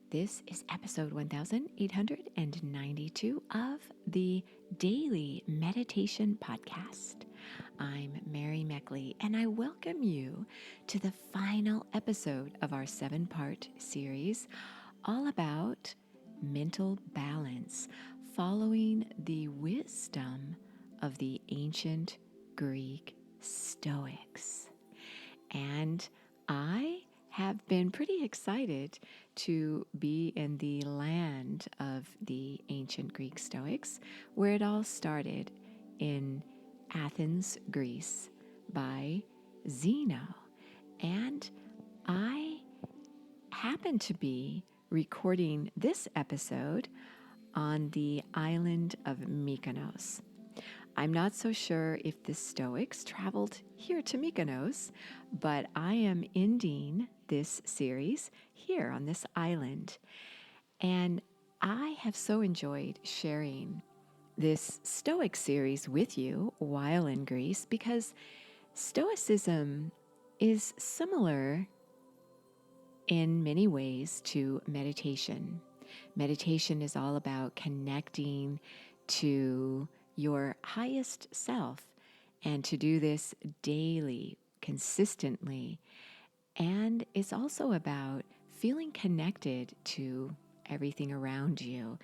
This is episode 1892 of the Daily Meditation Podcast. I'm Mary Meckley, and I welcome you to the final episode of our 7-part series all about mental balance, following the wisdom of the ancient Greek Stoics. And I have been pretty excited to be in the land of the ancient Greek Stoics, where it all started in Athens, Greece, by Zeno. And I happen to be recording this episode on the island of Mykonos. I'm not so sure if the Stoics traveled here to Mykonos, but I am ending this series here on this island. And I have so enjoyed sharing this Stoic series with you while in Greece because Stoicism is similar in many ways to meditation. Meditation is all about connecting to your highest self, and to do this daily, consistently. And it's also about feeling connected to everything around you,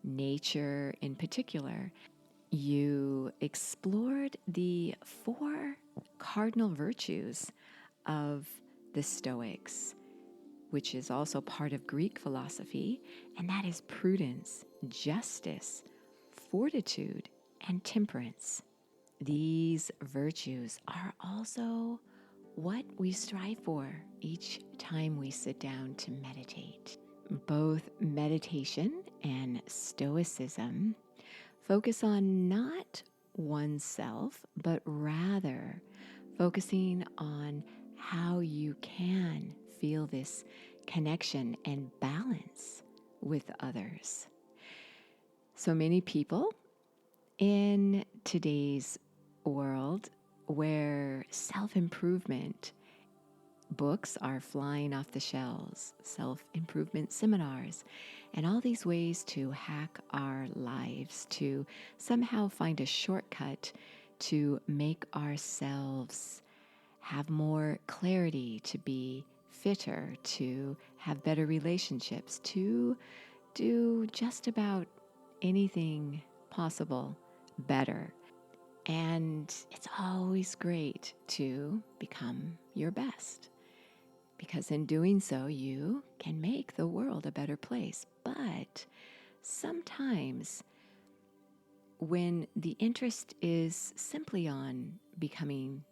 nature in particular. You explored the 4 cardinal virtues of the Stoics, which is also part of Greek philosophy, and that is prudence, justice, fortitude, and temperance. These virtues are also what we strive for each time we sit down to meditate. Both meditation and Stoicism focus on not oneself, but rather focusing on how you can feel this connection and balance with others. So many people in today's world, where self-improvement books are flying off the shelves, self-improvement seminars, and all these ways to hack our lives, to somehow find a shortcut to make ourselves have more clarity, to be fitter, to have better relationships, to do just about anything possible better. And it's always great to become your best, because in doing so, you can make the world a better place. But sometimes when the interest is simply on becoming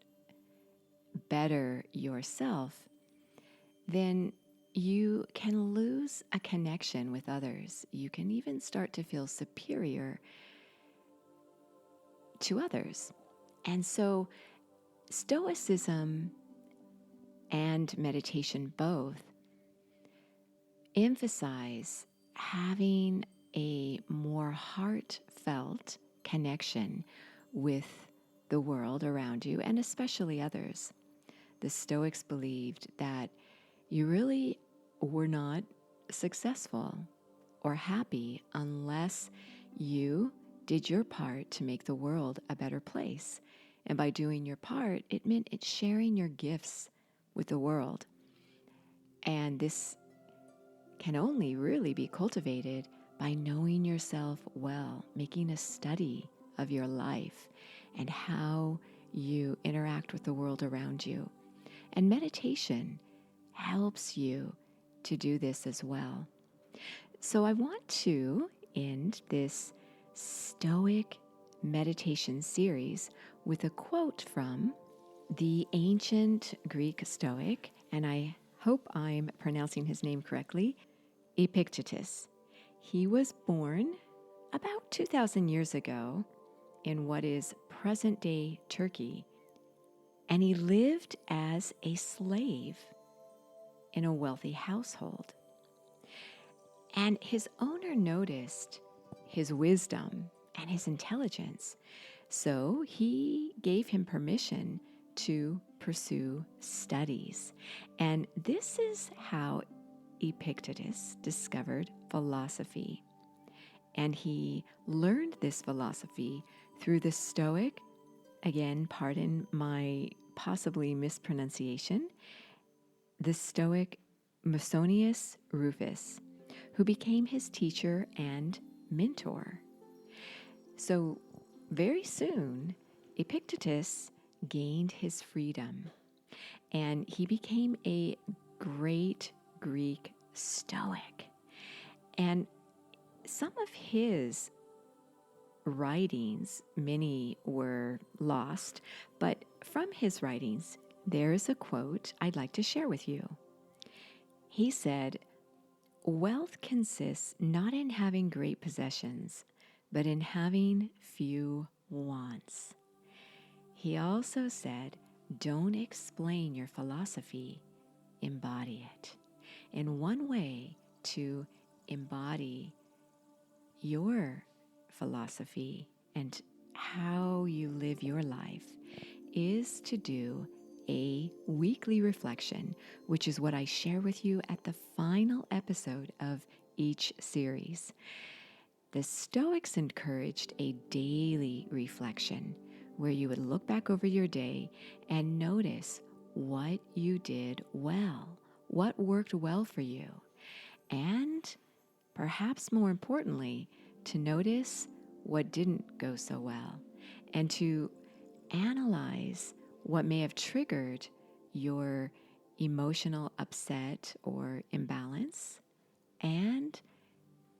better yourself, then you can lose a connection with others. You can even start to feel superior to others. And so Stoicism and meditation both emphasize having a more heartfelt connection with the world around you, and especially others. The Stoics believed that you really were not successful or happy unless you did your part to make the world a better place. And by doing your part, it meant it's sharing your gifts with the world. And this can only really be cultivated by knowing yourself well, making a study of your life and how you interact with the world around you. And meditation helps you to do this as well. So I want to end this Stoic meditation series with a quote from the ancient Greek Stoic, and I hope I'm pronouncing his name correctly, Epictetus. He was born about 2,000 years ago in what is present-day Turkey, and he lived as a slave in a wealthy household. And his owner noticed his wisdom and his intelligence, so he gave him permission to pursue studies. And this is how Epictetus discovered philosophy, and he learned this philosophy through the Stoic, again, pardon my possibly mispronunciation, the Stoic Musonius Rufus, who became his teacher and mentor. So very soon, Epictetus gained his freedom, and he became a great Greek Stoic. And some of his writings, many were lost, but from his writings, there is a quote I'd like to share with you. He said, "Wealth consists not in having great possessions, but in having few wants." He also said, "Don't explain your philosophy, embody it." And one way to embody your philosophy and how you live your life is to do a weekly reflection, which is what I share with you at the final episode of each series. The Stoics encouraged a daily reflection where you would look back over your day and notice what you did well, what worked well for you, and perhaps more importantly, to notice what didn't go so well and to analyze what may have triggered your emotional upset or imbalance, and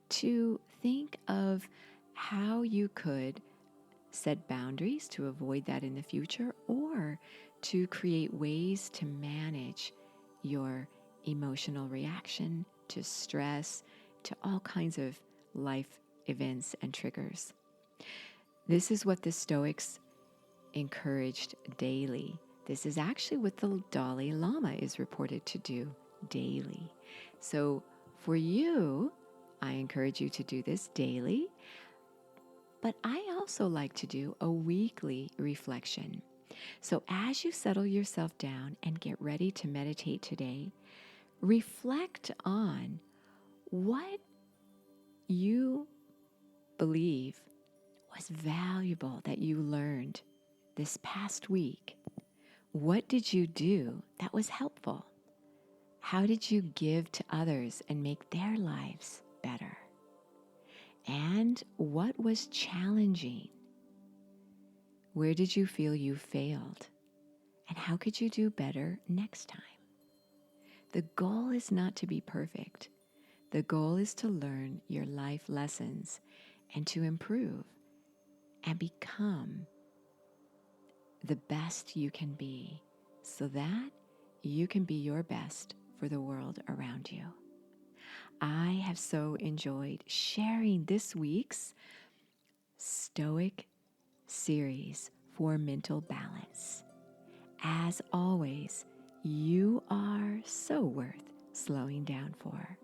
to think of how you could set boundaries to avoid that in the future, or to create ways to manage your emotional reaction to stress, to all kinds of life events and triggers. This is what the Stoics encouraged daily. This is actually what the Dalai Lama is reported to do daily. So for you, I encourage you to do this daily, but I also like to do a weekly reflection. So as you settle yourself down and get ready to meditate today, reflect on what you believe was valuable that you learned this past week. What did you do that was helpful? How did you give to others and make their lives better? And what was challenging? Where did you feel you failed? And how could you do better next time? The goal is not to be perfect. The goal is to learn your life lessons and to improve and become the best you can be, so that you can be your best for the world around you. I have so enjoyed sharing this week's Stoic series for mental balance. As always, you are so worth slowing down for.